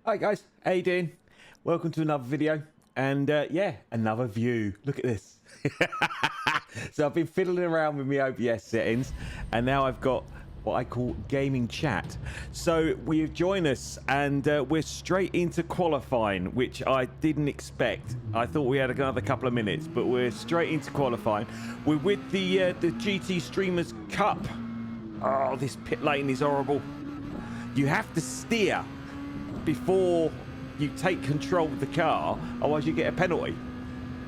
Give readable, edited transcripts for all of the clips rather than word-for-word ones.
Hi guys, how you doing? Welcome to another video, and yeah, another view. Look at this. So I've been fiddling around with my OBS settings, and now I've got what I call gaming chat. So we've joined us, and we're straight into qualifying, which I didn't expect. I thought we had another couple of minutes, but we're straight into qualifying. We're with the GT Streamers Cup. Oh, this pit lane is horrible. You have to steer before you take control of the car, otherwise you get a penalty.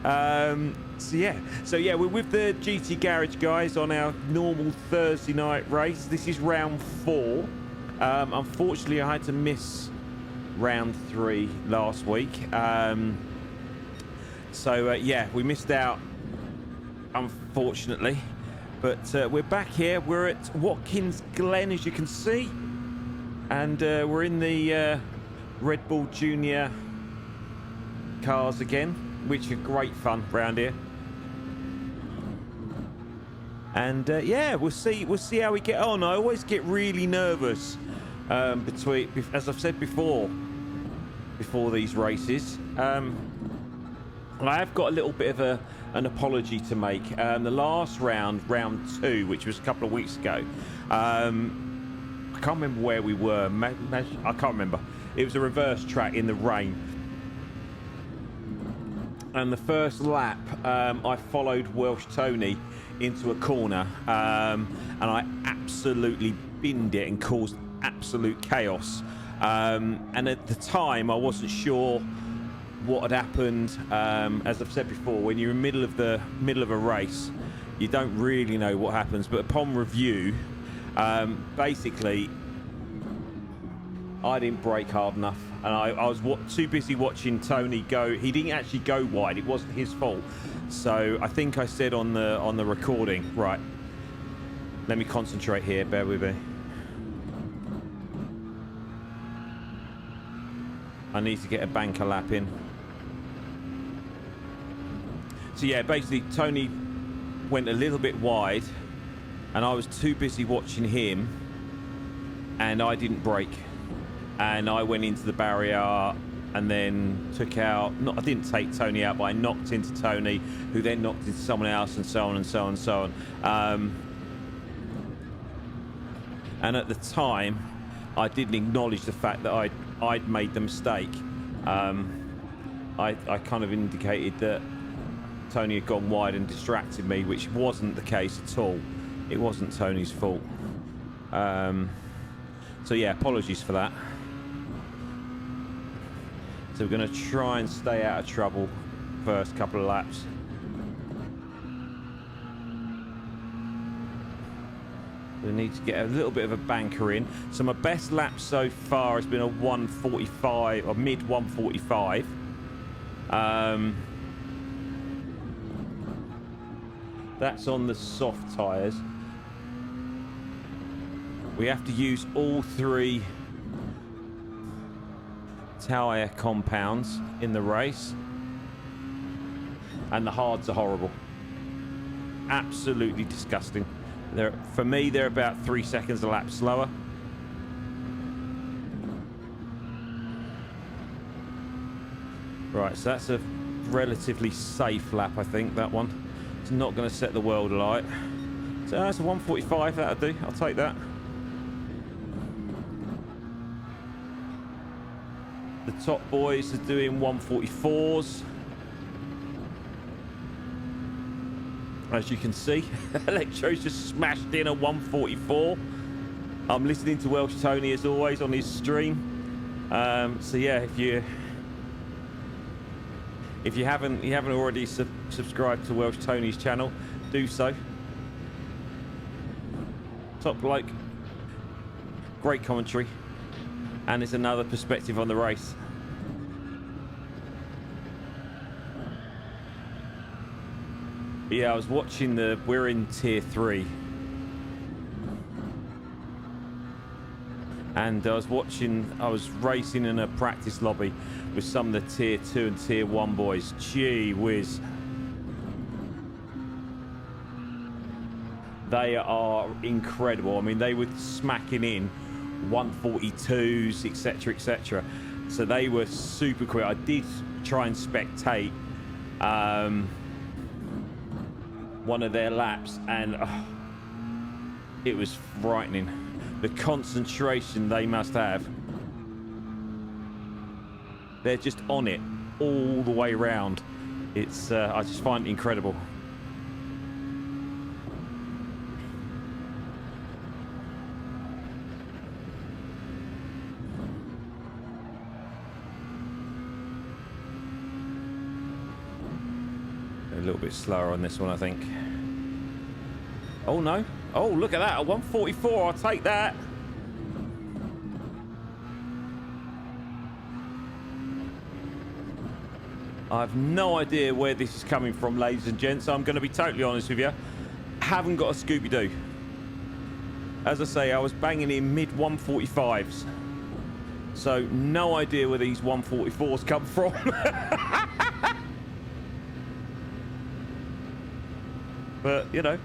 So yeah, we're with the GT Garage guys on our normal Thursday night race. This is round 4. Unfortunately, I had to miss round 3 last week. Yeah, we missed out, unfortunately. But we're back here. We're at Watkins Glen, as you can see, and we're in the Redbull Junior cars again, which are great fun around here. And yeah, we'll see how we get on. I always get really nervous as I've said before these races. I have got a little bit of an apology to make. The last round 2, which was a couple of weeks ago, I can't remember where we were. I can't remember. It was a reverse track in the rain. And the first lap, I followed Welsh Tony into a corner, and I absolutely binned it and caused absolute chaos. And at the time, I wasn't sure what had happened. As I've said before, when you're in the middle of a race, you don't really know what happens. But upon review, basically, I didn't brake hard enough, and I was too busy watching Tony go. He didn't actually go wide. It wasn't his fault. So I think I said on the recording, right, let me concentrate here, bear with me. I need to get a banker lap in. So yeah, basically Tony went a little bit wide, and I was too busy watching him, and I didn't brake. And I went into the barrier and then took out, I didn't take Tony out, but I knocked into Tony, who then knocked into someone else, and so on and so on and so on. And at the time, I didn't acknowledge the fact that I'd made the mistake. I kind of indicated that Tony had gone wide and distracted me, which wasn't the case at all. It wasn't Tony's fault. So yeah, apologies for that. So we're going to try and stay out of trouble first couple of laps. We need to get a little bit of a banker in. So my best lap so far has been a 145 or mid 145. That's on the soft tyres. We have to use all 3 tyre compounds in the race, and the hards are horrible, absolutely disgusting. For me, they're about 3 seconds a lap slower. Right, so that's a relatively safe lap, I think. That one, it's not going to set the world alight. So that's a 145. That'll do. I'll take that. The top boys are doing 144s. As you can see, Electro's just smashed in a 144. I'm listening to Welsh Tony as always on his stream. So yeah, if you haven't already subscribed to Welsh Tony's channel, do so. Top bloke, great commentary, and it's another perspective on the race. But yeah, I was watching we're in tier 3, and I was racing in a practice lobby with some of the tier 2 and tier 1 boys. Gee whiz, they are incredible. I mean, they were smacking in 142s, etc., etc. So they were super quick. I did try and spectate one of their laps, and it was frightening. The concentration they must have. They're just on it all the way round. It's I just find it incredible. A little bit slower on this one, I think. Oh no. Oh, look at that. A 144. I'll take that. I have no idea where this is coming from, ladies and gents. I'm going to be totally honest with you. Haven't got a Scooby-Doo. As I say, I was banging in mid 145s. So no idea where these 144s come from. But, you know.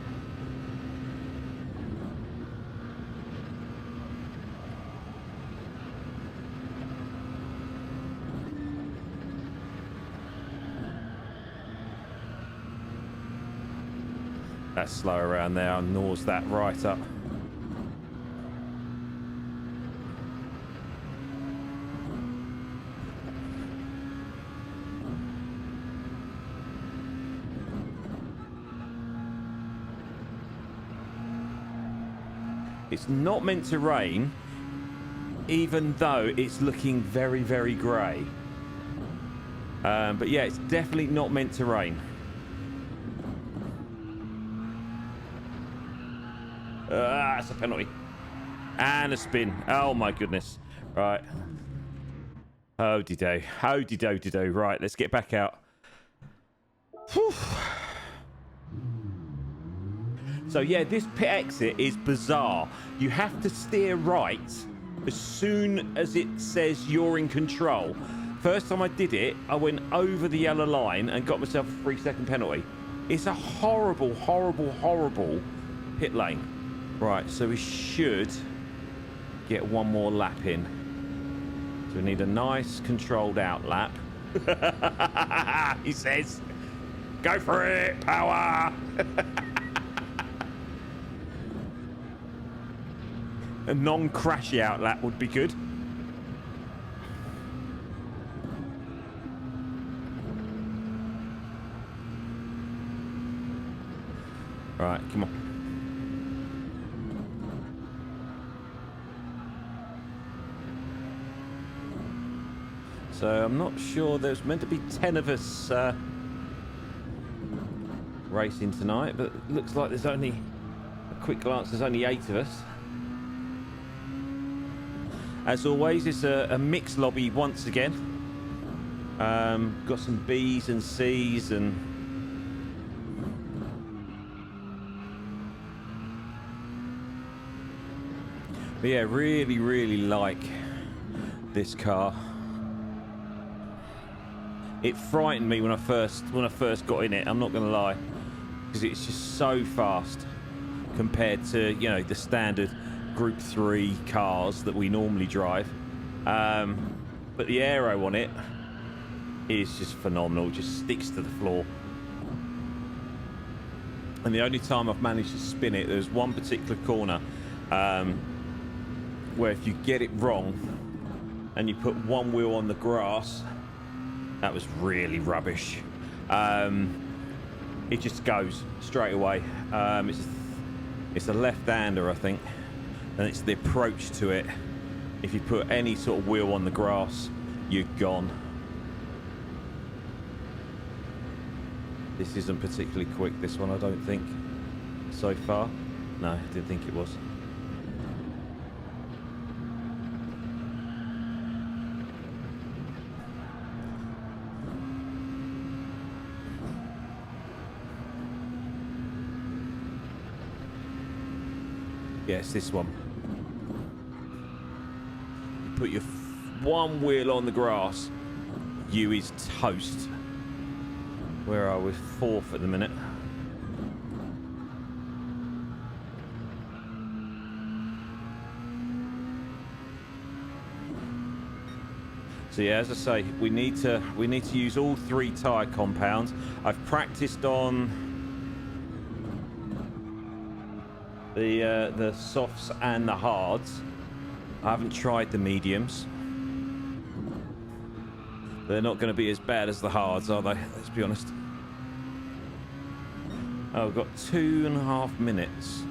That's slow around there. I'll nose that right up. It's not meant to rain, even though it's looking very, very grey. But yeah, it's definitely not meant to rain. That's a penalty. And a spin. Oh my goodness. Right. Ho-de-do. Ho-de-do-de-do. Right, let's get back out. Whew. So yeah, this pit exit is bizarre. You have to steer right as soon as it says you're in control. First time I did it, I went over the yellow line and got myself a 3-second penalty. It's a horrible, horrible, horrible pit lane. Right, so we should get one more lap in. So we need a nice controlled out lap. He says, go for it, power. A non-crashy out lap would be good. Right, come on. So I'm not sure, there's meant to be 10 of us racing tonight, but it looks like there's only, a quick glance, there's only 8 of us. As always, it's a mixed lobby once again. Got some B's and C's and... But yeah, really, really like this car. It frightened me when I first got in it, I'm not going to lie. Because it's just so fast compared to, you know, the standard Group 3 cars that we normally drive. But the aero on it is just phenomenal. It just sticks to the floor. And the only time I've managed to spin it, there's one particular corner where if you get it wrong and you put one wheel on the grass, that was really rubbish. It just goes straight away. It's a left-hander, I think. And it's the approach to it. If you put any sort of wheel on the grass, you're gone. This isn't particularly quick, this one, I don't think, so far. No, I didn't think it was. Yes, this one. You put your one wheel on the grass, you is toast. Where are we? 4th at the minute. So yeah, as I say, we need to use all 3 tyre compounds. I've practiced on the softs and the hards. I haven't tried the mediums. They're not going to be as bad as the hards, are they? Let's be honest. Oh, we've got 2.5 minutes.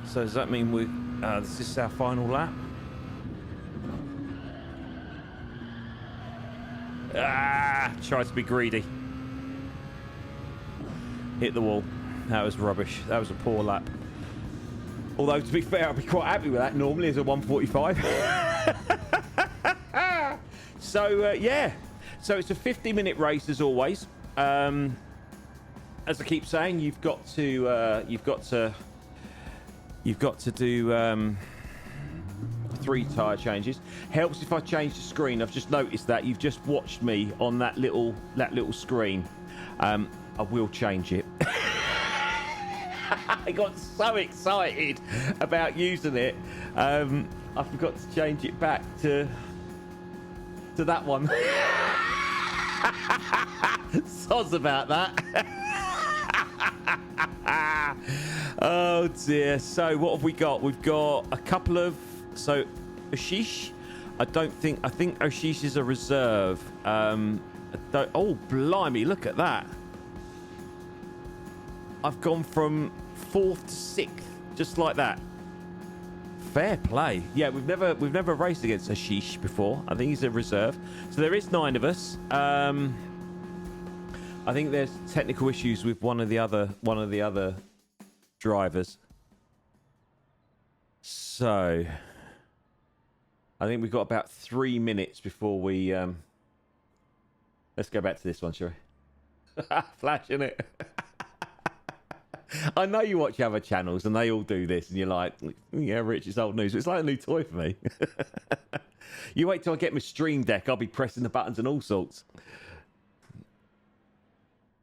So does that mean this is our final lap? Tried to be greedy. Hit the wall. That was rubbish. That was a poor lap. Although, to be fair, I'd be quite happy with that normally as a 145. So, yeah. So it's a 50-minute race as always. As I keep saying, you've got to do 3 tyre changes. Helps if I change the screen. I've just noticed that you've just watched me on that little screen. I will change it. I got so excited about using it. I forgot to change it back to that one. Soz about that. Oh dear. So what have we got? We've got a couple of Ashish. I think Ashish is a reserve. Oh blimey, look at that. I've gone from 4th to 6th, just like that. Fair play. Yeah, we've never raced against Ashish before. I think he's a reserve. So there is 9 of us. I think there's technical issues with one of the other drivers. So I think we've got about 3 minutes before we let's go back to this one, shall we? Flash, innit? I know you watch other channels and they all do this and you're like, yeah, Rich, it's old news. It's like a new toy for me. You wait till I get my Stream Deck, I'll be pressing the buttons and all sorts.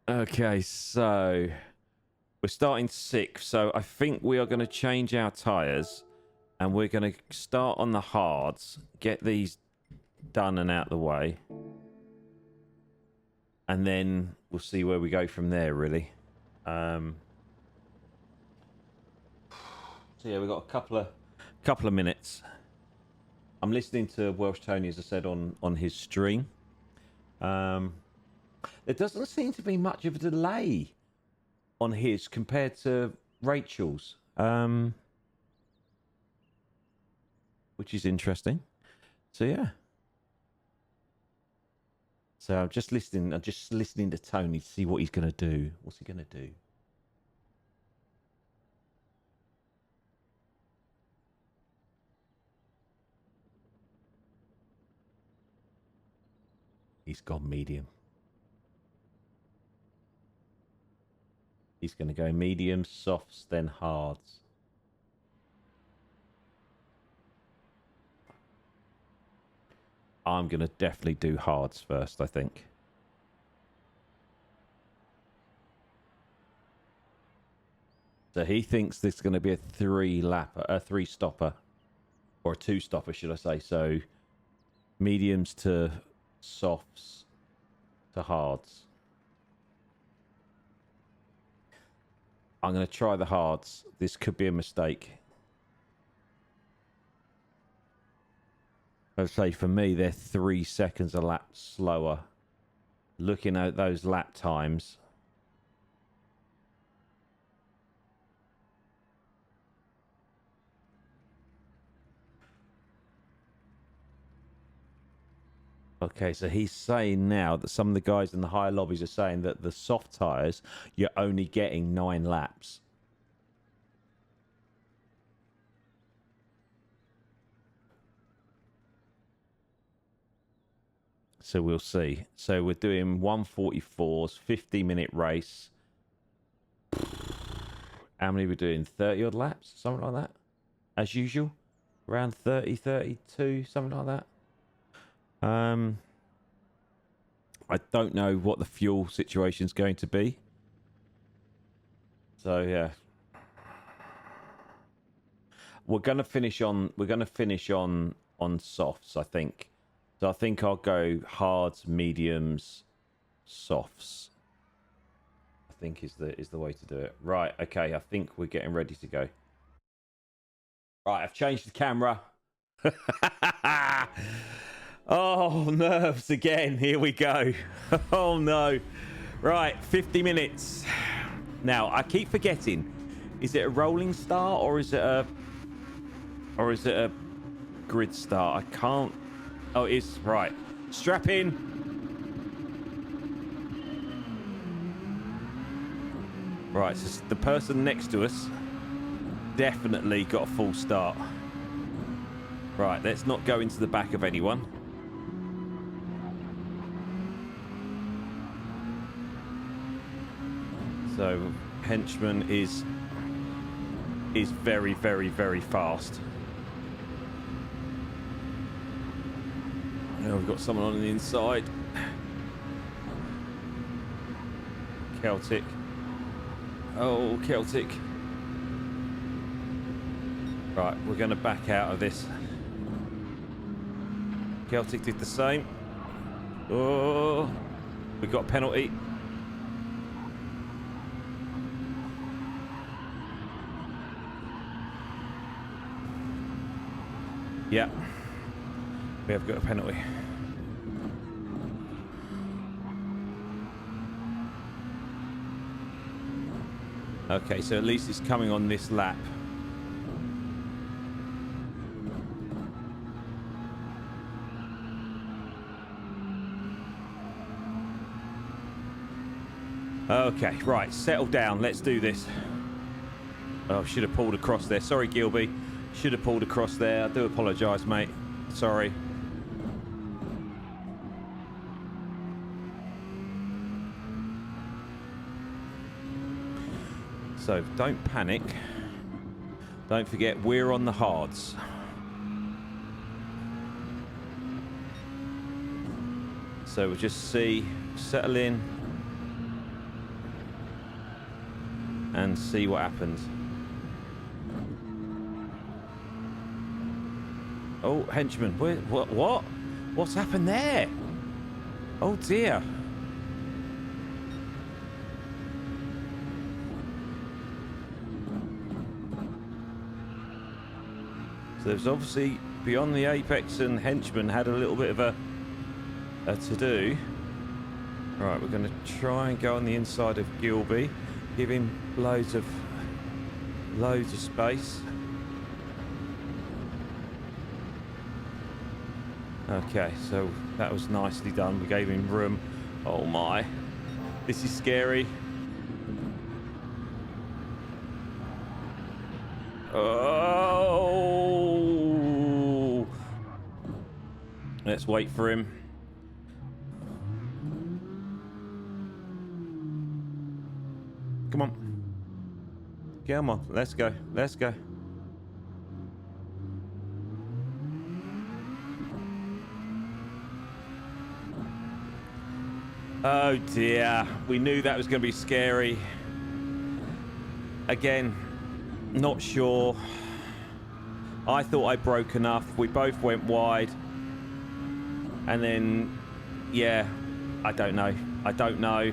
Okay, so we're starting 6th, so I think we are going to change our tyres and we're going to start on the hards, get these done and out the way, and then we'll see where we go from there, really. So yeah, we've got a couple of minutes. I'm listening to Welsh Tony, as I said, on his stream. There doesn't seem to be much of a delay on his compared to Rachel's, which is interesting. So yeah. So I'm just listening to Tony to see what he's going to do. What's he going to do? He's gone medium. He's going to go medium, softs, then hards. I'm going to definitely do hards first, I think. So he thinks this is going to be a 3-stopper, or a 2-stopper, should I say. So mediums to softs to hards. I'm going to try the hards. This could be a mistake. I'd say for me, they're 3 seconds a lap slower. Looking at those lap times. Okay, so he's saying now that some of the guys in the higher lobbies are saying that the soft tyres, you're only getting 9 laps. So we'll see. So we're doing 144s, 50-minute race. How many are we doing? 30 odd laps? Something like that? As usual? Around 30, 32, something like that. I don't know what the fuel situation is going to be. So yeah. We're gonna finish on on softs, I think. So I think I'll go hards, mediums, softs. I think is the way to do it. Right, okay, I think we're getting ready to go. Right, I've changed the camera. Oh, nerves again. Here we go. Oh no. Right, 50 minutes. Now, I keep forgetting. Is it a rolling start or is it a grid start? I can't. Oh, it is. Right. Strap in. Right, so the person next to us definitely got a full start. Right, let's not go into the back of anyone. So, henchman is very, very, very fast. Now we've got someone on the inside. Celtic. Oh, Celtic. Right, we're going to back out of this. Celtic did the same. Oh, we got a penalty. Yeah, we have got a penalty. Okay, so at least it's coming on this lap. Okay, right, settle down. Let's do this. Oh, should have pulled across there. Sorry, Gilby. Should have pulled across there. I do apologise, mate. Sorry. So, don't panic. Don't forget, we're on the hards. So, we'll just see, settle in, and see what happens. Oh, henchman, what? What's happened there? Oh dear. So there's obviously beyond the apex, and henchman had a little bit of a to-do. Right, we're going to try and go on the inside of Gilby, give him loads of space. Okay, so that was nicely done. We gave him room. Oh my, this is scary. Oh, let's wait for him. Come on. Come on, let's go. Let's go. Oh dear, we knew that was going to be scary. Again, not sure. I thought I broke enough. We both went wide. And then, yeah, I don't know. I don't know.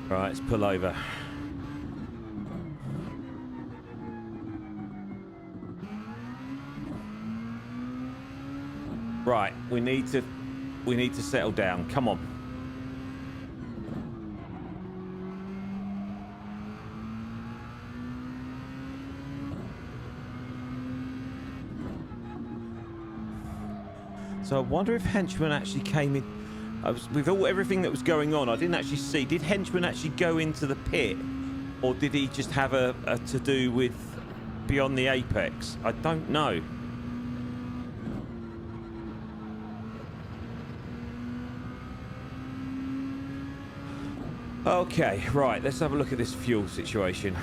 Right, let's pull over. Right, we need to settle down. Come on. So I wonder if henchman actually came in. With everything that was going on, I didn't actually see. Did henchman actually go into the pit, or did he just have a to do with beyond the apex? I don't know. Okay, right, let's have a look at this fuel situation.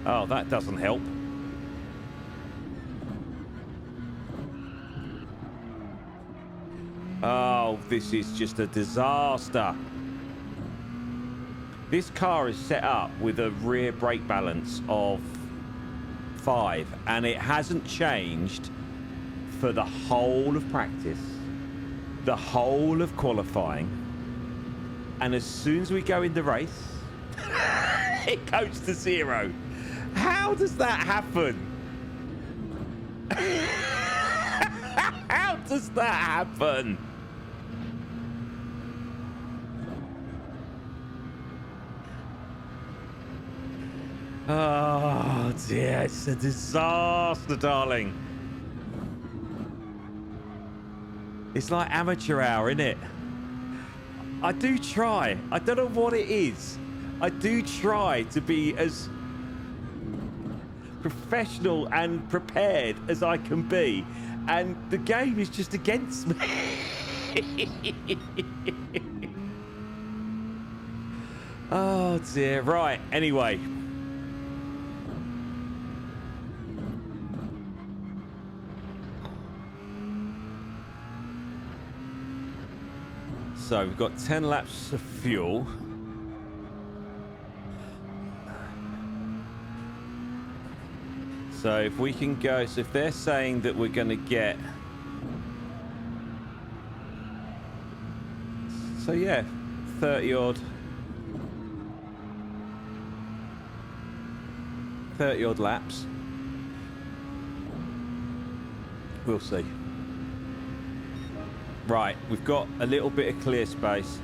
Oh, that doesn't help. Oh, this is just a disaster. This car is set up with a rear brake balance of 5, and it hasn't changed for the whole of practice, the whole of qualifying, and as soon as we go in the race, it goes to 0. How does that happen? How does that happen? Oh dear, it's a disaster, darling. It's like amateur hour, isn't it? I do try. I don't know what it is. I do try to be as professional and prepared as I can be, and the game is just against me. Oh dear. Right, anyway. So we've got 10 laps of fuel. So if we can go, so if they're saying that we're going to get, so yeah, 30 odd laps. We'll see. Right, we've got a little bit of clear space.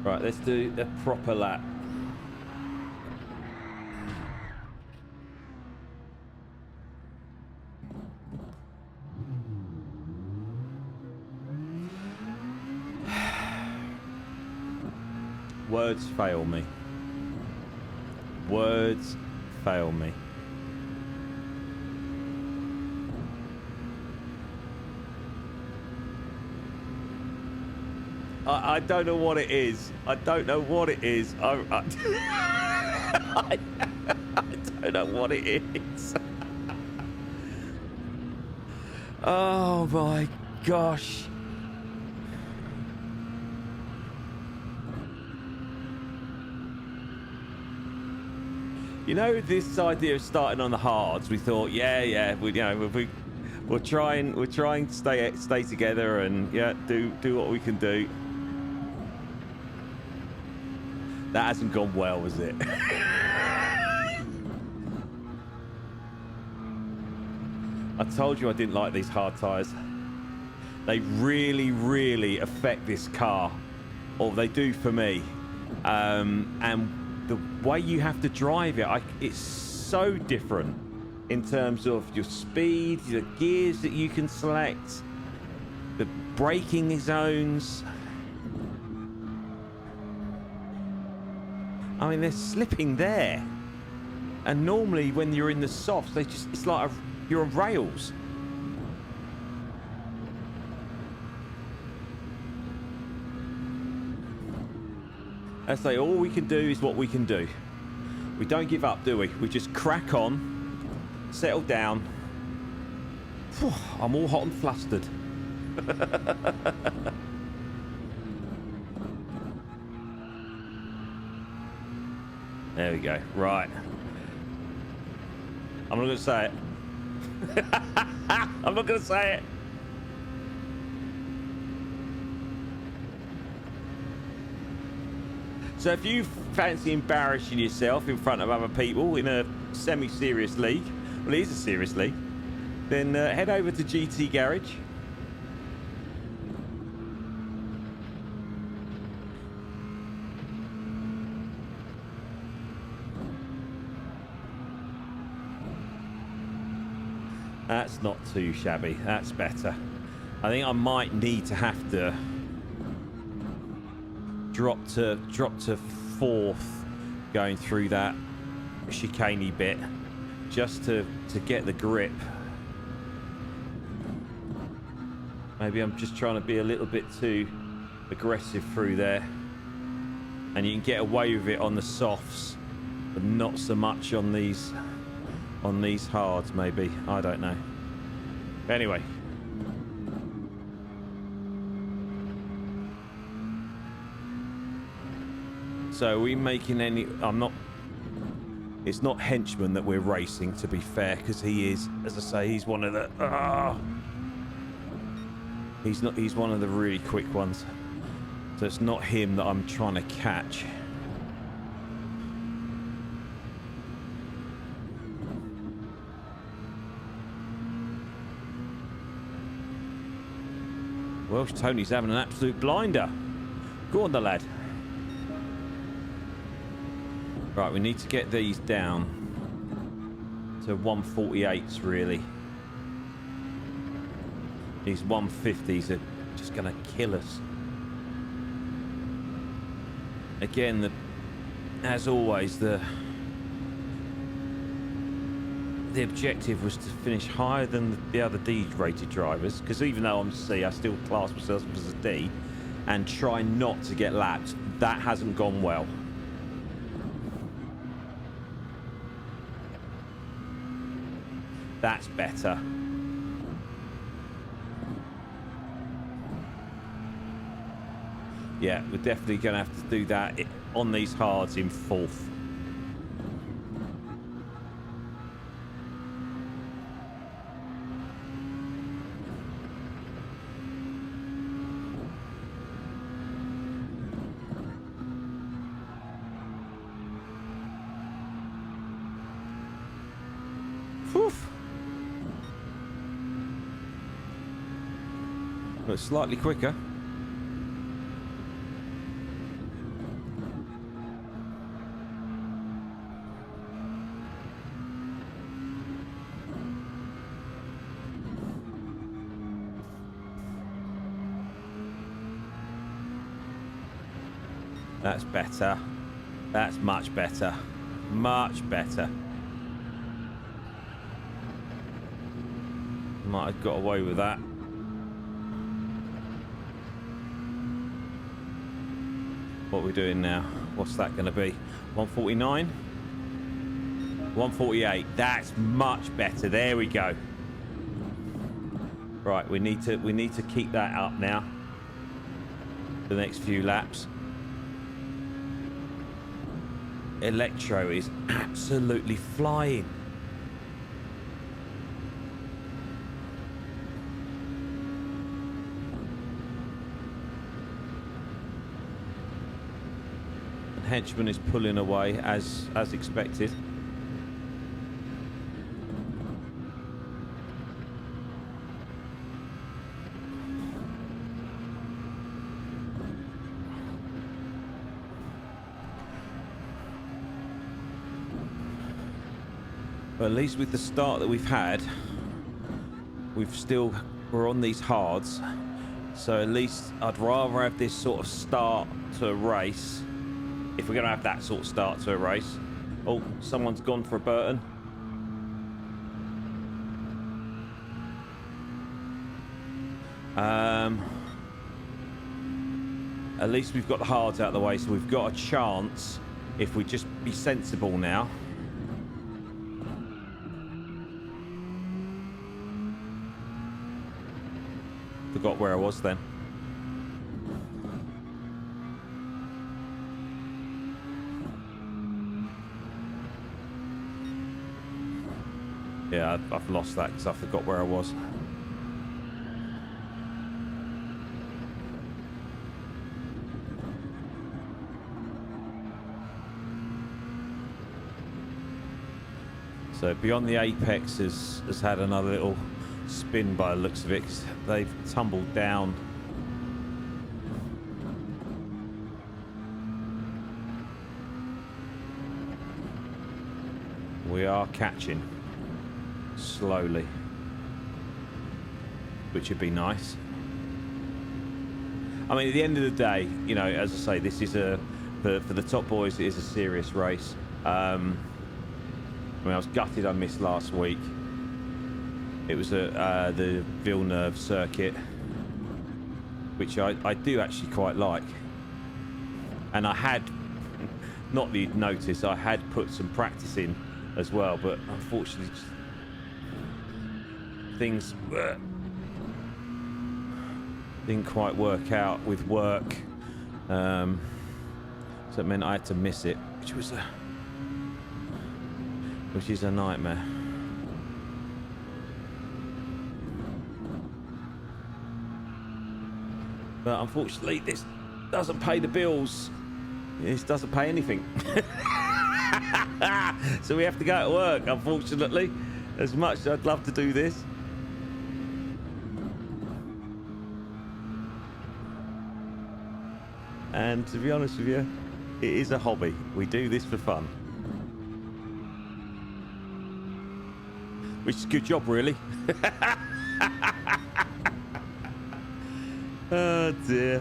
Right, let's do a proper lap. Words fail me. Words fail me. I don't know what it is. I don't know what it is. I don't know what it is. Oh my gosh. You know, this idea of starting on the hards, we thought, yeah, we'll try and stay together and do what we can do. That hasn't gone well, has it? I told you I didn't like these hard tyres. They really, really affect this car, or they do for me. And the way you have to drive it, it's so different in terms of your speed, the gears that you can select, the braking zones. I mean, they're slipping there, and normally when you're in the softs, it's like you're on rails. I say all we can do is what we can do. We don't give up, do we? We just crack on, settle down. Whew, I'm all hot and flustered. There we go. Right. I'm not going to say it. I'm not going to say it. So if you fancy embarrassing yourself in front of other people in a semi-serious league, well, it is a serious league, then head over to GT Garage. That's not too shabby. That's better. I think I might need to have to drop to 4th going through that chicaney bit just to get the grip. Maybe I'm just trying to be a little bit too aggressive through there, and you can get away with it on the softs but not so much on these hards. Maybe, I don't know. Anyway, So are we making any... I'm not... It's not henchman that we're racing, to be fair, because he is, as I say, he's one of the... He's one of the really quick ones. So it's not him that I'm trying to catch. Well, Tony's having an absolute blinder. Go on, the lad. Right, we need to get these down to 148s, really. These 150s are just going to kill us. Again, as always, the objective was to finish higher than the other D-rated drivers, because even though I'm C, I still class myself as a D, and try not to get lapped. That hasn't gone well. That's better. Yeah, we're definitely going to have to do that on these hards in fourth. But slightly quicker. That's better. That's much better. Much better. Might have got away with that. What are we doing now? What's that going to be? 149? 148. That's much better. There we go. Right, we need to keep that up now. The next few laps. Electro is absolutely flying. Henchman is pulling away as expected. But at least with the start that we've had, we're on these hards. So at least I'd rather have this sort of start to a race. If we're going to have that sort of start to a race. Oh, someone's gone for a Burton. At least we've got the hards out of the way, so we've got a chance if we just be sensible now. Forgot where I was then. Yeah, I've lost that because I forgot where I was. So Beyond the Apex has had another little spin by the looks of it. They've tumbled down. We are catching. Slowly, which would be nice. I mean, at the end of the day, you know, as I say, this is for the top boys, it is a serious race. I mean, I was gutted I missed last week. It was the Villeneuve circuit, which I do actually quite like. And I had, not that you'd notice, I had put some practice in as well, but unfortunately things didn't quite work out with work, So it meant I had to miss it, which is a nightmare. But unfortunately, this doesn't pay the bills. This doesn't pay anything. So we have to go to work, unfortunately. As much as I'd love to do this. And to be honest with you, it is a hobby. We do this for fun. Which is a good job, really. Oh dear.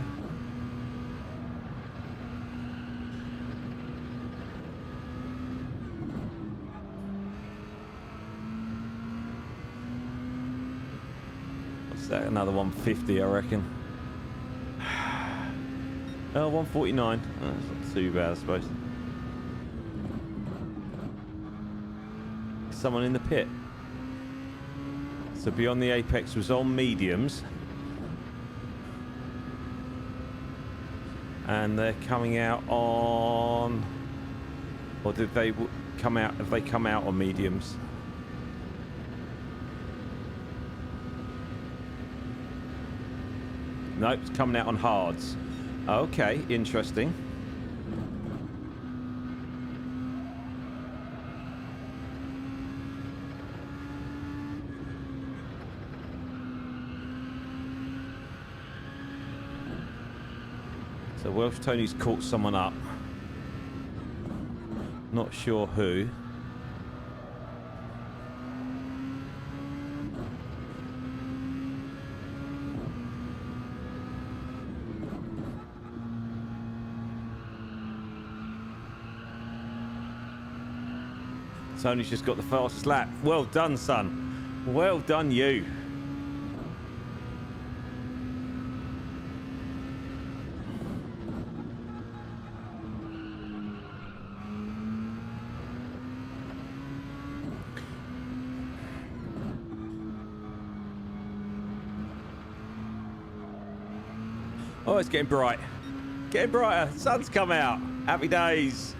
What's that? Another 150, I reckon. Oh, 149. Oh, that's not too bad, I suppose. Someone in the pit. So Beyond the Apex was on mediums. And they're coming out on... Or did they come out... Have they come out on mediums? Nope, it's coming out on hards. Okay, interesting. So Welsh Tony's caught someone up. Not sure who. Tony's just got the fastest lap. Well done, son. Well done, you. Oh, it's getting bright. Getting brighter. Sun's come out. Happy days.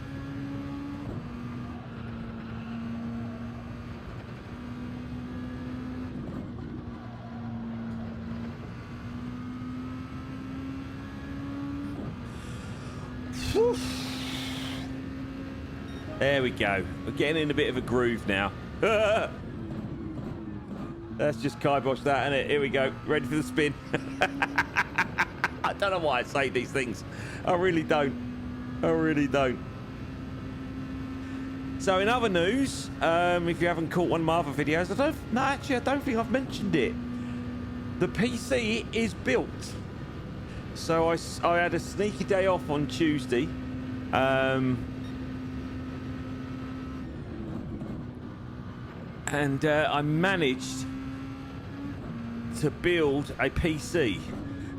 There we go. We're getting in a bit of a groove now. Let's just kibosh that, innit? Here we go. Ready for the spin. I don't know why I say these things. I really don't. I really don't. So in other news, if you haven't caught one of my other videos, I don't think I've mentioned it. The PC is built. So I had a sneaky day off on Tuesday. And I managed to build a PC.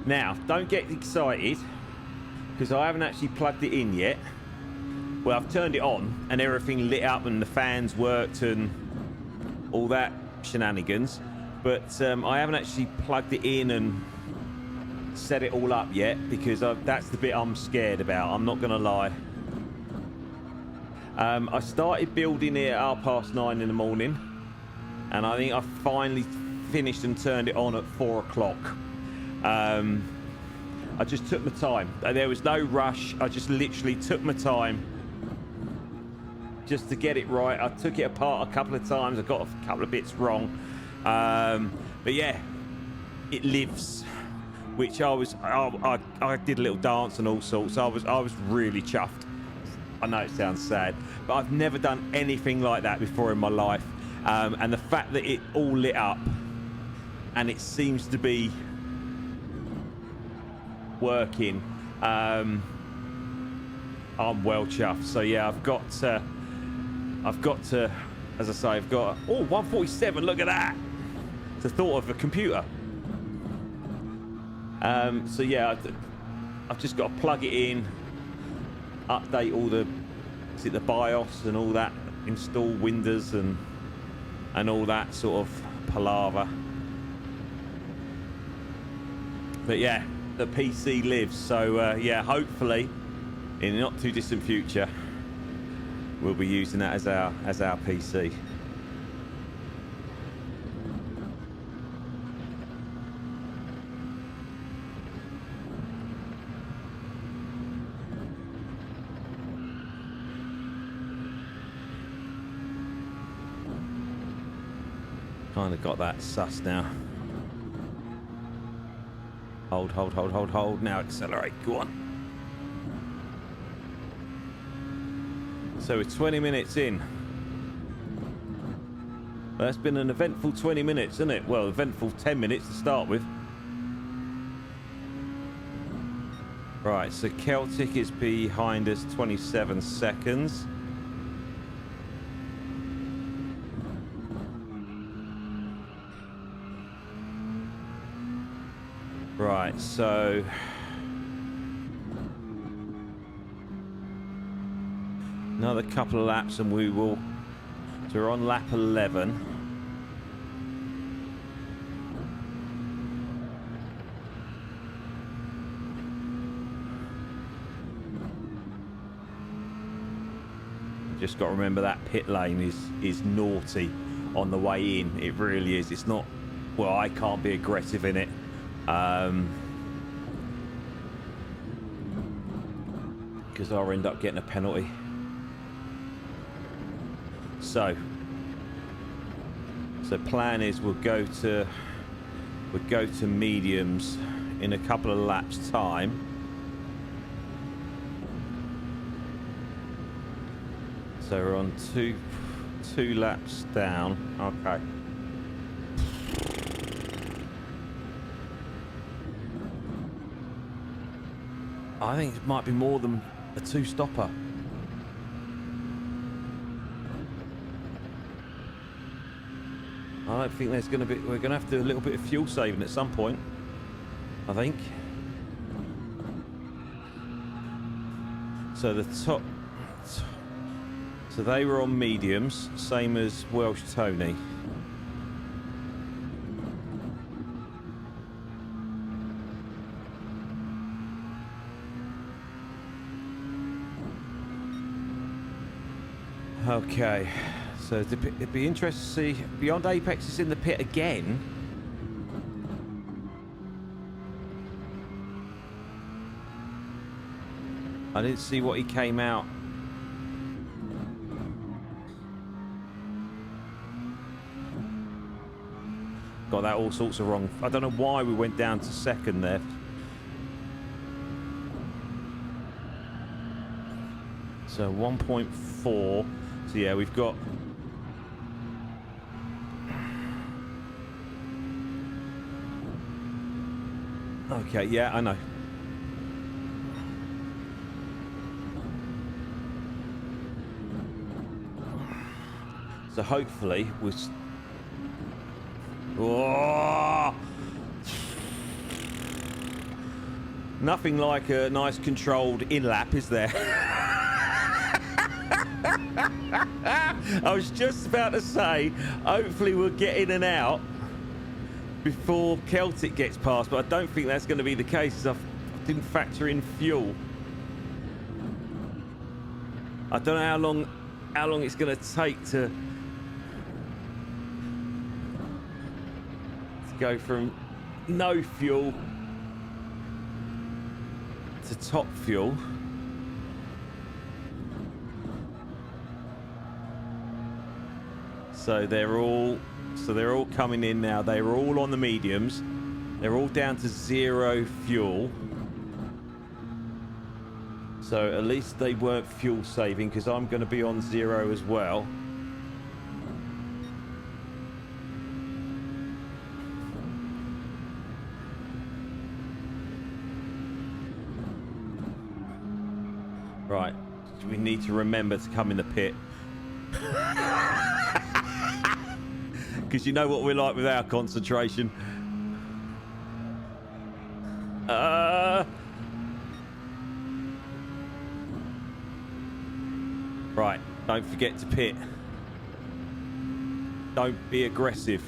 Now, don't get excited, because I haven't actually plugged it in yet. Well, I've turned it on, and everything lit up, and the fans worked, and all that shenanigans. But I haven't actually plugged it in and set it all up yet, because that's the bit I'm scared about. I'm not going to lie. I started building it at 9:30 in the morning, and I think I finally finished and turned it on at 4 o'clock. I just took my time. There was no rush. I just literally took my time just to get it right. I took it apart a couple of times. I got a couple of bits wrong. But yeah, it lives, which I did a little dance and all sorts. I was really chuffed. I know it sounds sad, but I've never done anything like that before in my life. And the fact that it all lit up and it seems to be working, I'm well chuffed. So yeah, I've got to, as I say, I've got 147. Look at that. It's the thought of a computer. So yeah, I've just got to plug it in, update all the BIOS and all that, install Windows and all that sort of palaver. But yeah, the PC lives. So yeah, hopefully in the not too distant future, we'll be using that as our PC. Kind of got that sus now. Hold, hold, hold, hold, hold. Now accelerate. Go on. So we're 20 minutes in. Well, that's been an eventful 20 minutes, isn't it? Well, eventful 10 minutes to start with. Right, so Celtic is behind us 27 seconds. Right, so another couple of laps and we will, so we're on lap 11. Just got to remember that pit lane is naughty on the way in. It really is. It's not, well, I can't be aggressive in it. Because I'll end up getting a penalty. So plan is we'll go to mediums in a couple of laps time. So we're on two laps down. Okay. I think it might be more than a two-stopper. I don't think there's going to be... We're going to have to do a little bit of fuel saving at some point, I think. So the top... So they were on mediums, same as Welsh Tony. Okay, so it'd be interesting to see. Beyond Apex is in the pit again. I didn't see what he came out. Got that all sorts of wrong. I don't know why we went down to second there. So 1.4. So yeah, we've got... Okay, yeah, I know. So hopefully we're... Oh! Nothing like a nice controlled in-lap, is there? I was just about to say, hopefully we'll get in and out before Celtic gets past, but I don't think that's going to be the case. I didn't factor in fuel. I don't know how long it's going to take to go from no fuel to top fuel. So they're all coming in now. They were all on the mediums. They're all down to 0 fuel. So at least they weren't fuel saving, because I'm going to be on 0 as well. Right, we need to remember to come in the pit. Because you know what we're like with our concentration. Right, don't forget to pit. Don't be aggressive.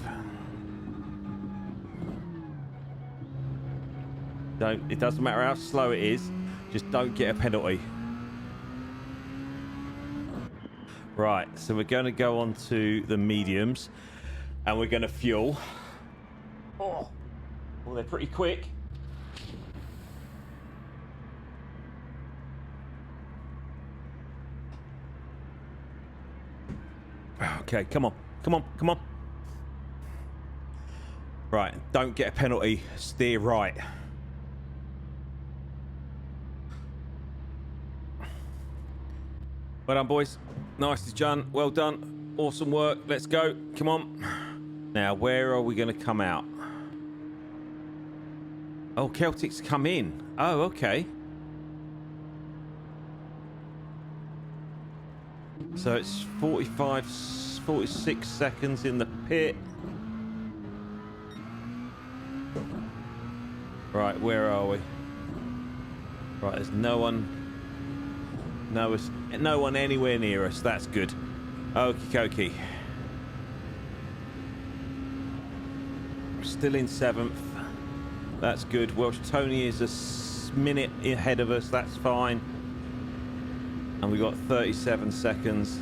It doesn't matter how slow it is, just don't get a penalty. Right, so we're going to go on to the mediums, and we're going to fuel. Oh, well, they're pretty quick. Okay, come on, come on, come on. Right, don't get a penalty. Steer right. Well done, boys. Nicely done. Well done. Awesome work. Let's go. Come on. Now, where are we going to come out? Oh, Celtic's come in. Oh, okay. So it's 46 seconds in the pit. Right, where are we? Right, there's no one. No one anywhere near us. That's good. Okie dokie. Still in 7th. That's good. Welsh Tony is a minute ahead of us. That's fine. And we got 37 seconds.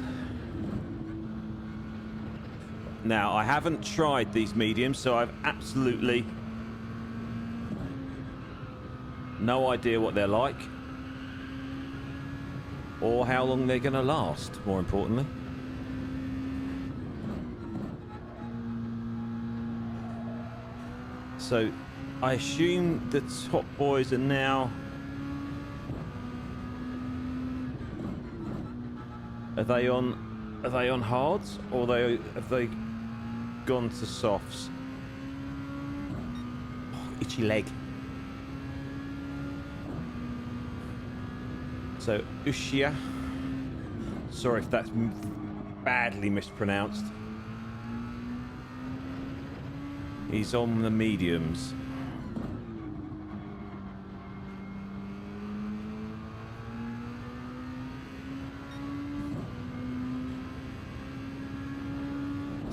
Now, I haven't tried these mediums, so I've absolutely no idea what they're like. Or how long they're going to last, more importantly. So, I assume the top boys are now... Are they on hards, or have they gone to softs? Oh, itchy leg. So, Ushia. Sorry if that's badly mispronounced. He's on the mediums.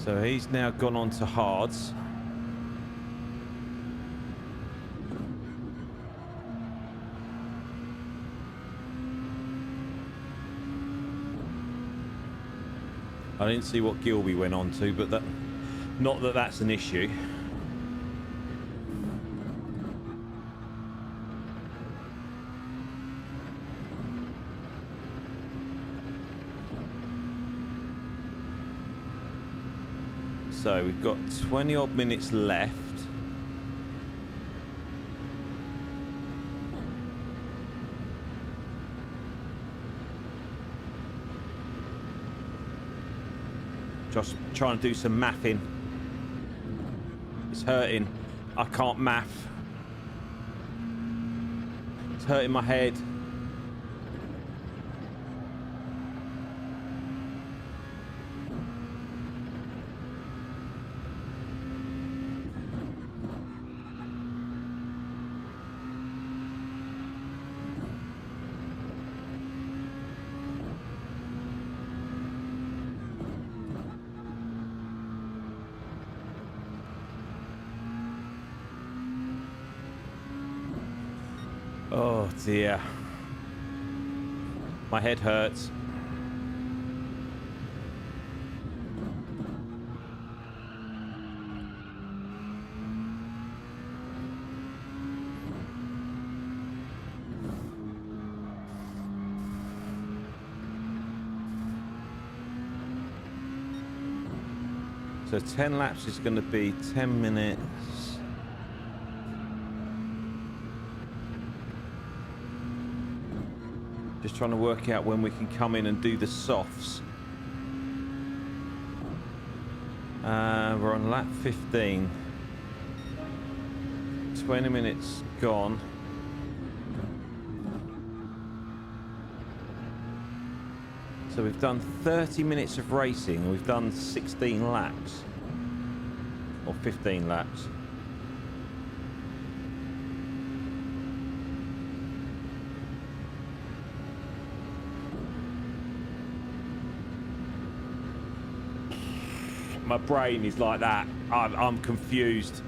So he's now gone on to hards. I didn't see what Gilby went on to, but not that that's an issue. So we've got 20 odd minutes left. Just trying to do some mathing. It's hurting. I can't math. It's hurting my head. Oh dear. My head hurts. So 10 laps is going to be 10 minutes. Just trying to work out when we can come in and do the softs. We're on lap 15. 20 minutes gone. So we've done 30 minutes of racing and we've done 16 laps. Or 15 laps. My brain is like that. I'm confused.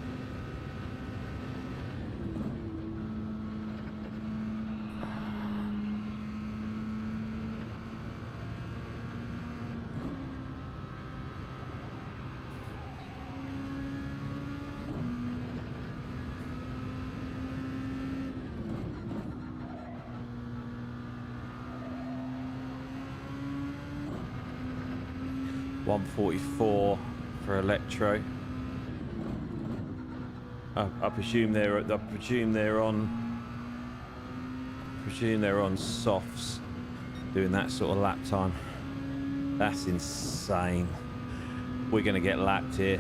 144 for electro. I presume they're on softs, doing that sort of lap time. That's insane. We're gonna get lapped here.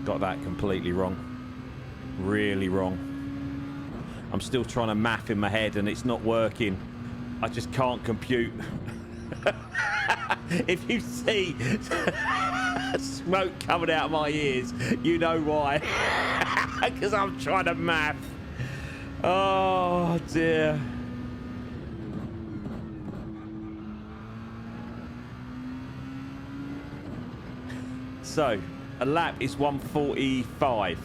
Got that completely wrong. Really wrong. I'm still trying to math in my head and it's not working. I just can't compute. If you see smoke coming out of my ears, you know why. Because I'm trying to math. Oh dear. So, a lap is 1:45.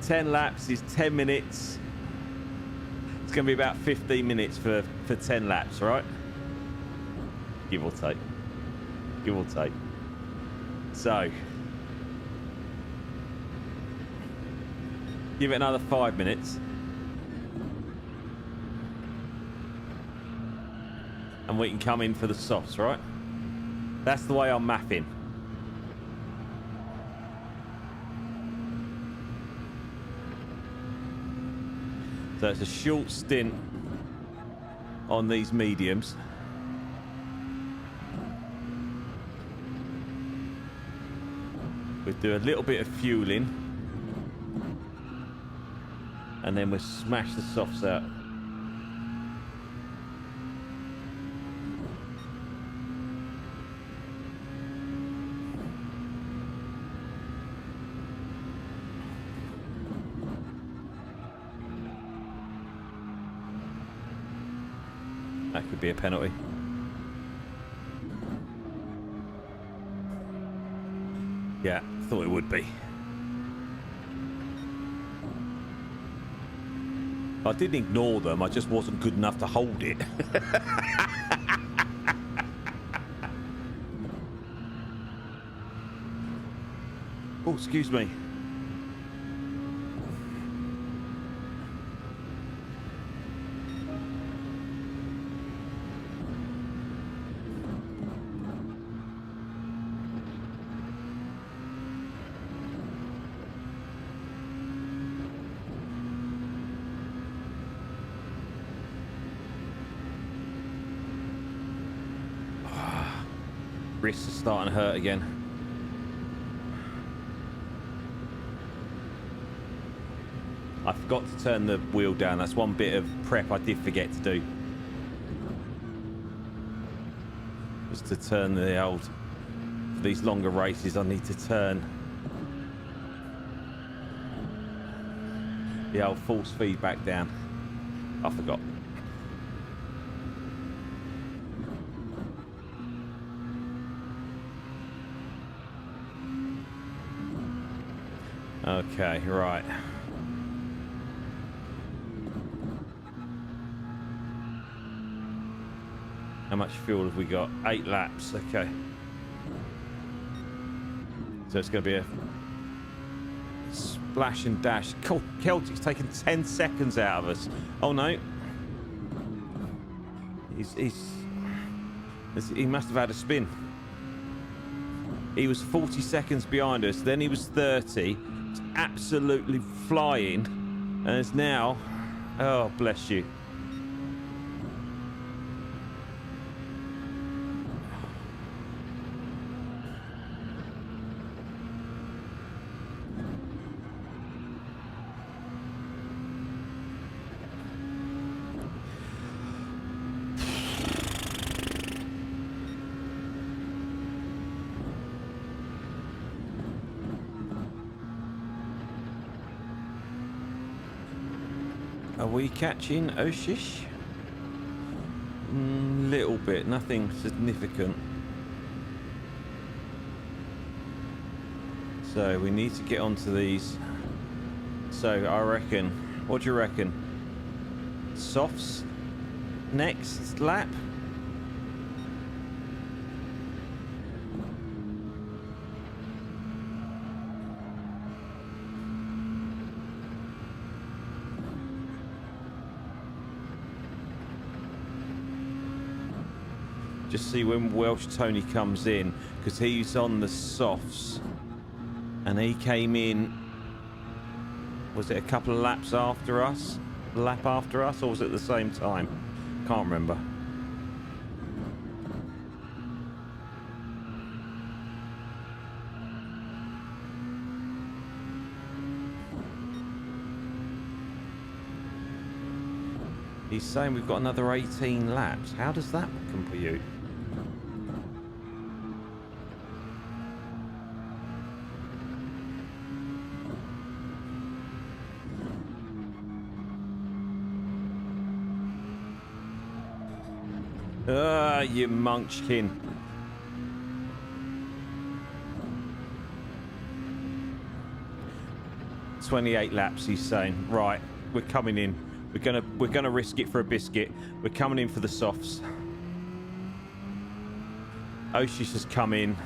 10 laps is 10 minutes. It's going to be about 15 minutes for 10 laps, right? Give or take. Give or take. So, give it another 5 minutes. And we can come in for the softs, right? That's the way I'm mapping. So it's a short stint on these mediums. We'll do a little bit of fueling. And then we'll smash the softs out. That could be a penalty. Yeah, thought it would be. I didn't ignore them, I just wasn't good enough to hold it. Oh, excuse me. Wrists are starting to hurt again. I forgot to turn the wheel down. That's one bit of prep I did forget to do. Was to turn the old... For these longer races, I need to turn the old force feedback down. I forgot. Okay, right. How much fuel have we got? 8 laps, okay. So it's going to be a splash and dash. Celtic's taken 10 seconds out of us. Oh no. He must have had a spin. He was 40 seconds behind us, then he was 30. It's absolutely flying. And it's now... Oh, bless you. Are we catching Oshish? Little bit, nothing significant. So we need to get onto these. So I reckon, what do you reckon? Softs next lap? Just see when Welsh Tony comes in, because he's on the softs. And he came in, was it a couple of laps after us? A lap after us, or was it at the same time? Can't remember. He's saying we've got another 18 laps. How does that compute? You munchkin. "28 laps," he's saying. Right, we're coming in. We're gonna risk it for a biscuit. We're coming in for the softs. Oshis has come in.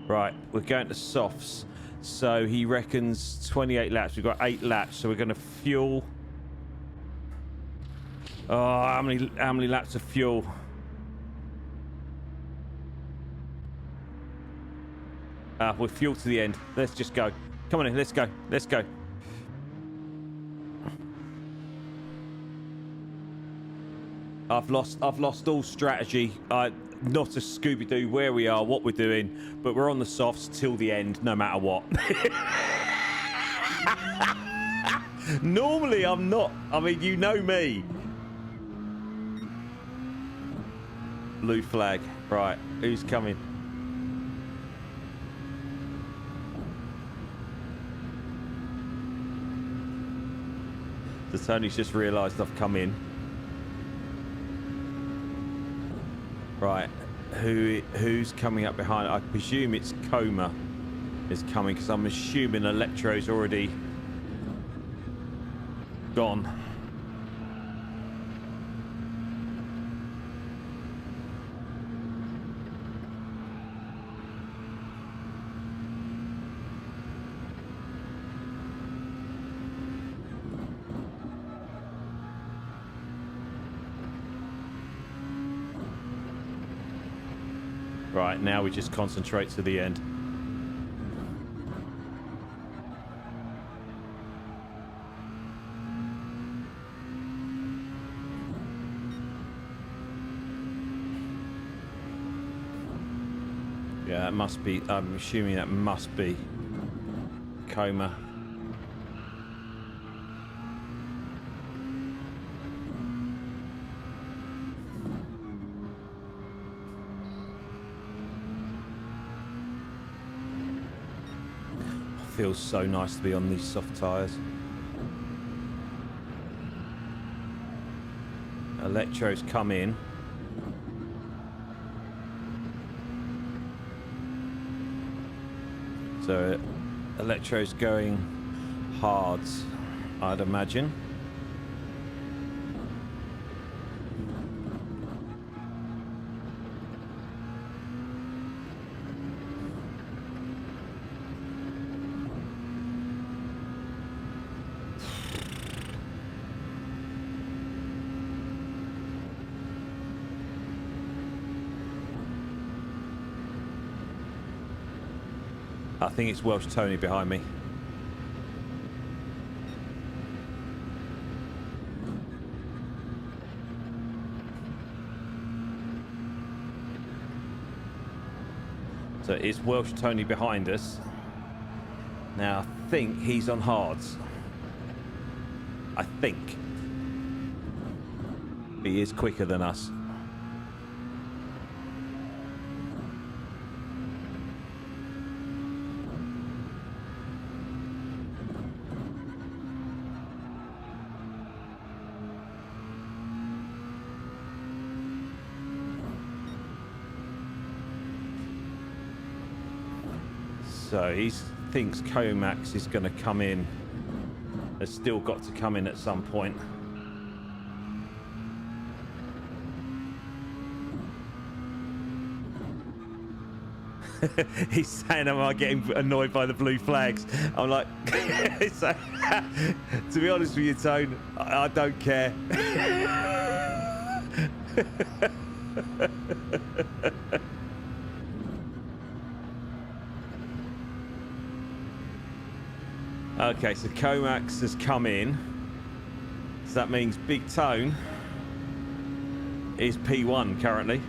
Right, we're going to softs. So he reckons 28 laps. We've got 8 laps, so we're gonna fuel. Oh, how many laps of fuel? We're fuel to the end. Let's just go. Come on in, let's go. Let's go. I've lost all strategy. Not a Scooby-Doo where we are, what we're doing, but we're on the softs till the end, no matter what. Normally I'm not. I mean, you know me. Blue flag. Right, who's coming? So Tony's just realised I've come in. Right, who's coming up behind? I presume it's Coma is coming, because I'm assuming Electro's already gone. Right, now we just concentrate to the end. Yeah, that must be, I'm assuming that must be Coma. Feels so nice to be on these soft tyres. Electro's come in. So Electro's going hard, I'd imagine. I think it's Welsh Tony behind me. So it's Welsh Tony behind us. Now I think he's on hards. I think. He is quicker than us. So he thinks Comax is going to come in. Has still got to come in at some point. He's saying, am I getting annoyed by the blue flags? I'm like, so, to be honest with you, Tone, I don't care. Okay, so Comax has come in. So that means Big Tone is P1 currently.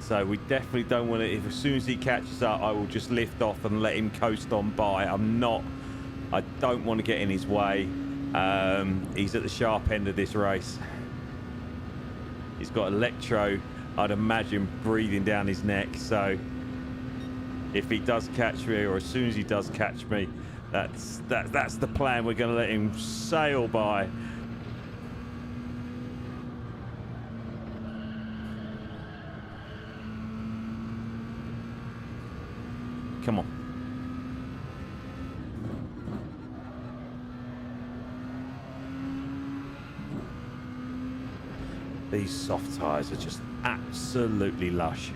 So we definitely don't want to, if as soon as he catches up, I will just lift off and let him coast on by. I don't want to get in his way. He's at the sharp end of this race. He's got electro, I'd imagine, breathing down his neck. So if he does catch me, or as soon as he does catch me, that's the plan. We're going to let him sail by. Come on. These soft tyres are just absolutely lush.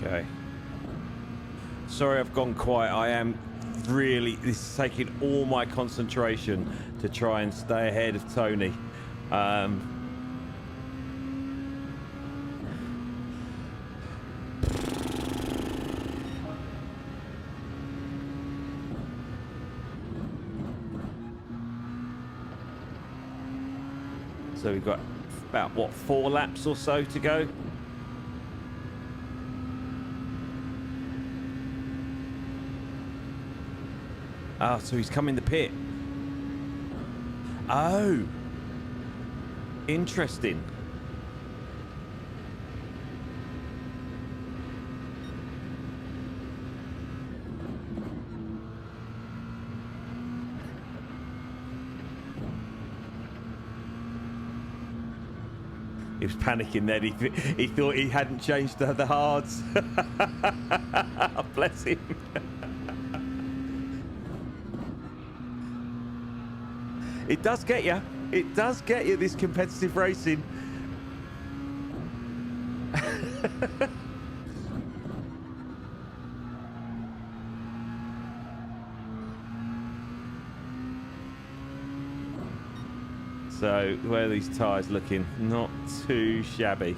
Okay. Sorry I've gone quiet. I am really, this is taking all my concentration to try and stay ahead of Tony. So we've got about, what, 4 laps or so to go? Oh, so he's come in the pit. Oh. Interesting. He was panicking then. He thought he hadn't changed the hards. Bless him. It does get you. It does get you, this competitive racing. So, where are these tyres looking? Not too shabby.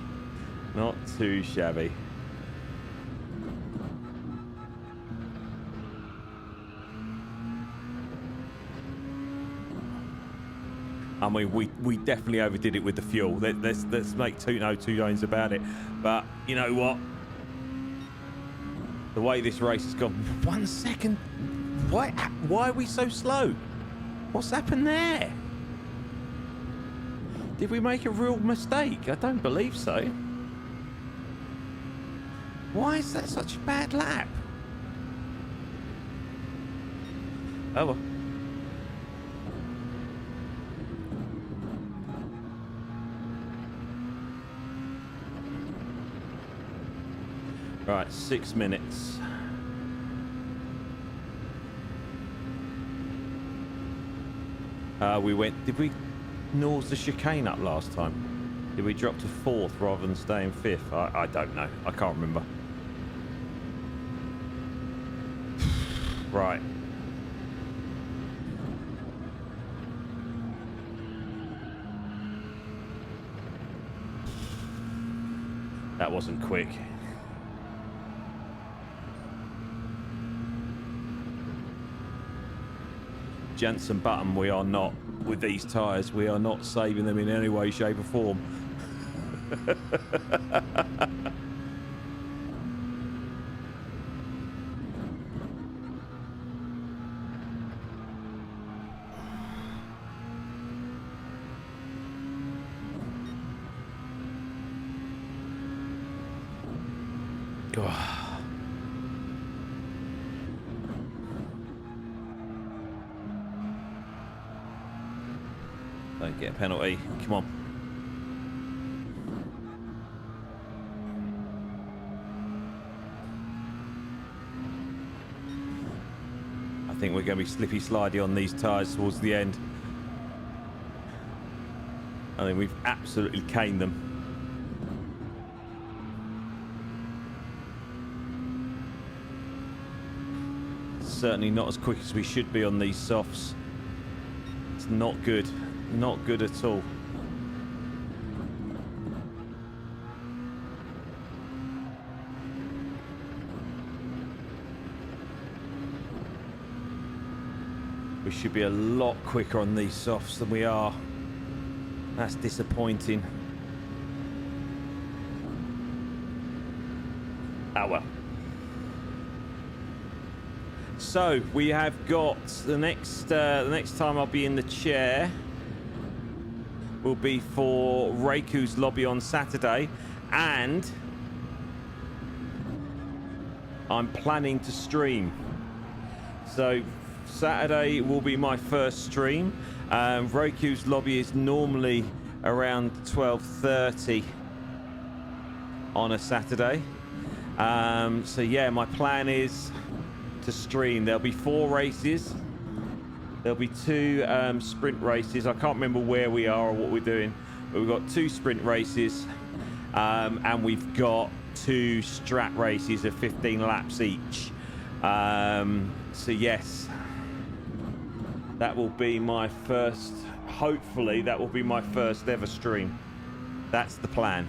Not too shabby. I mean, we definitely overdid it with the fuel. Let's make two names about it. But you know what? The way this race has gone, 1 second. Why are we so slow? What's happened there? Did we make a real mistake? I don't believe so. Why is that such a bad lap? Oh well. Right, 6 minutes. Did we nose the chicane up last time? Did we drop to 4th rather than staying 5th? I don't know. I can't remember. Right. That wasn't quick. Jensen Button, we are not, with these tyres, we are not saving them in any way, shape or form. Don't get a penalty. Come on. I think we're going to be slippy slidey on these tyres towards the end. I think we've absolutely caned them. Certainly not as quick as we should be on these softs. It's not good. Not good at all. We should be a lot quicker on these softs than we are. That's disappointing. Ah well. So we have got the next time I'll be in the chair will be for Reiku's lobby on Saturday, and I'm planning to stream. So Saturday will be my first stream. Reiku's lobby is normally around 12:30 on a Saturday. So yeah, my plan is to stream. There'll be 4 races. There'll be 2 sprint races. I can't remember where we are or what we're doing, but we've got 2 sprint races, and we've got 2 strat races of 15 laps each. So yes, that will be my first, hopefully that will be my first ever stream. That's the plan.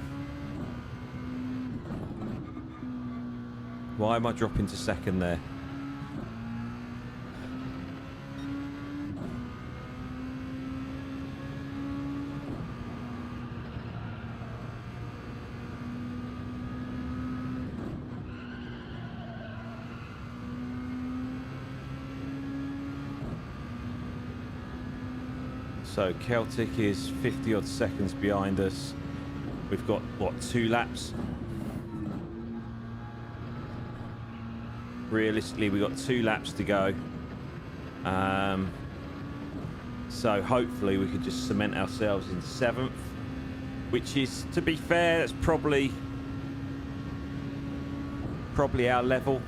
Why am I dropping to second there? So Celtic is 50 odd seconds behind us. We've got, what, 2 laps? Realistically, we've got 2 laps to go. So hopefully we could just cement ourselves in 7th, which is, to be fair, that's probably our level.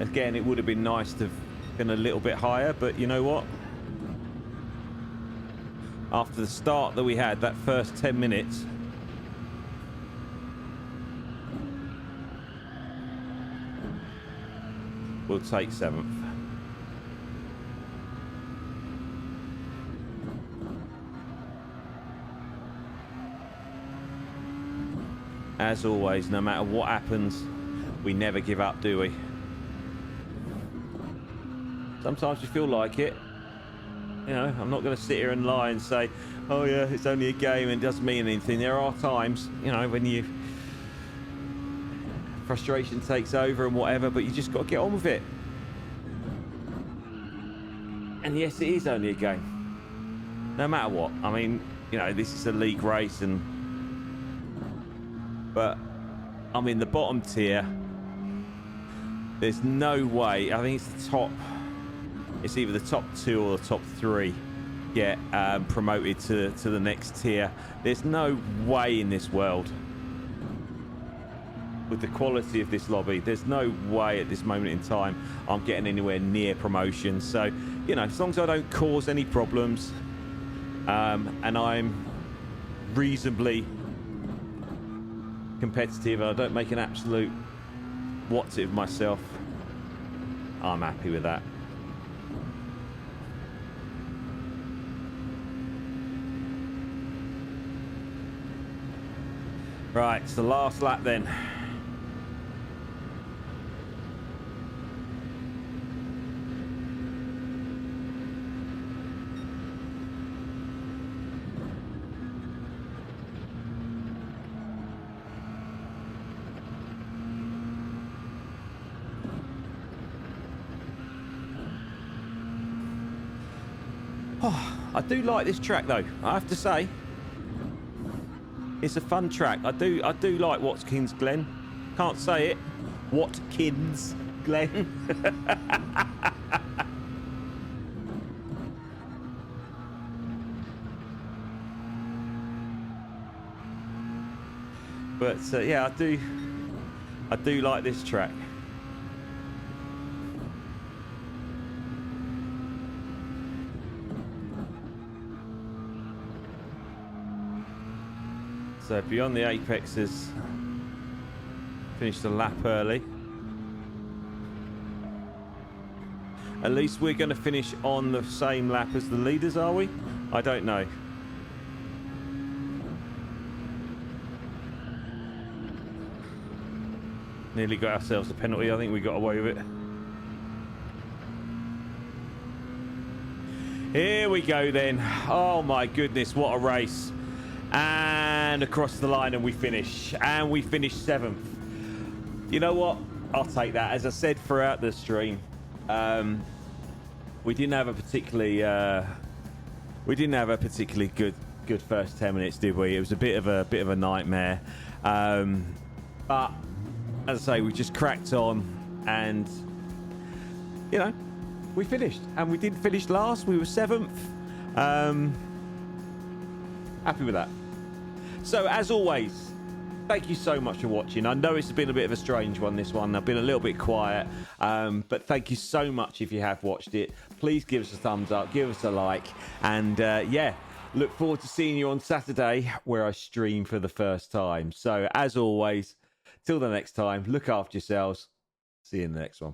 Again, it would have been nice to have been a little bit higher, but you know what? After the start that we had, that first 10 minutes, we'll take 7th. As always, no matter what happens, we never give up, do we? Sometimes you feel like it. You know, I'm not going to sit here and lie and say, oh yeah, it's only a game and it doesn't mean anything. There are times, you know, when frustration takes over and whatever, but you just got to get on with it. And yes, it is only a game. No matter what. I mean, you know, this is a league race, but I'm in the bottom tier. There's no way. I think it's the top. It's either the top 2 or the top 3 get promoted to the next tier. There's no way in this world, with the quality of this lobby, there's no way at this moment in time I'm getting anywhere near promotion. So, you know, as long as I don't cause any problems, and I'm reasonably competitive and I don't make an absolute what's it of myself, I'm happy with that. Right, it's the last lap then. Oh, I do like this track though, I have to say. It's a fun track. I do like Watkins Glen. Can't say it. Watkins Glen. But yeah, I do like this track. So beyond the apexes, finished a lap early. At least we're going to finish on the same lap as the leaders, are we? I don't know. Nearly got ourselves a penalty. I think we got away with it. Here we go then. Oh my goodness, what a race. And across the line, and we finish. And we finish 7th. You know what? I'll take that. As I said throughout the stream, we didn't have a particularly good first 10 minutes, did we? It was a bit of a nightmare. But as I say, we just cracked on, and you know, we finished, and we didn't finish last. We were 7th. Happy with that. So as always, thank you so much for watching. I know it's been a bit of a strange one, this one. I've been a little bit quiet, but thank you so much if you have watched it. Please give us a thumbs up, give us a like, and yeah, look forward to seeing you on Saturday where I stream for the first time. So as always, till the next time, look after yourselves. See you in the next one.